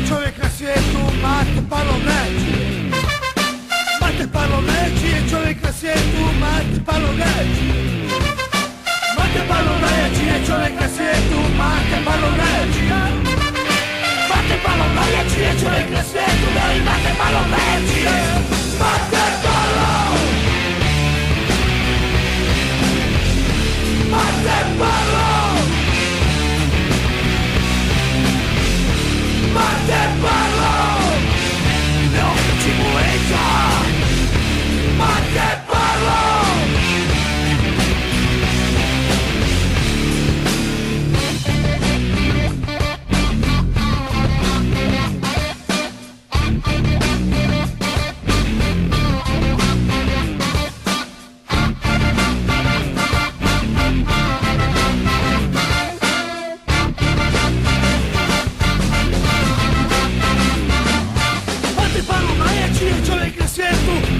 Čovjek na svijetu, Mate Palomeći. Mate Palomeći je čovjek na svijetu, Mate Palomeći. Mate Palomeći je čovjek na svijetu, Mate Palomeći. Mate Palomeći je čovjek na svijetu, da li Mate Palomeći. Mate Palo. Mate Palo. Mate Palo, ne okreći mu leđa. Mate Palo.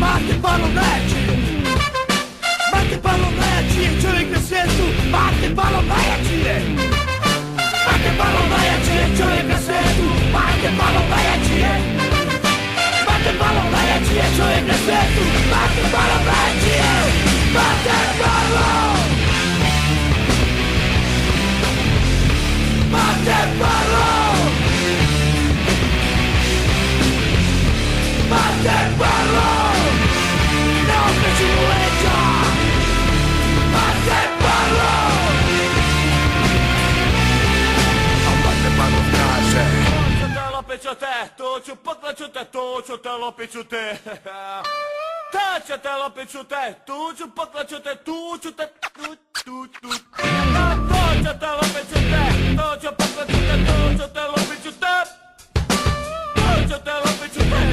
Mate Palomeći. Mate Palomeći je čovjek na svijetu. Mate Palomeći je. Mate Palomeći je čovjek na svijetu. Mate Palomeći je. Mate Palomeći je čovjek na svijetu. Mate Palomeći je. Mate Palo. Mate Palo. Mate Palo. Okreći mu leđa. Mate Palo. A Mate Palo kaže: tu ću te, lopit ću te, tu ću, poklat ću te, tu ću te, lopit ću te. Ta će te, lopit ću te, tu ću, poklat ću te, tu ću te, tu. Tu će te, lopit ću te, tu ću, poklat ću te, tu ću te, lopit ću te. Tu ću te, lopit ću te.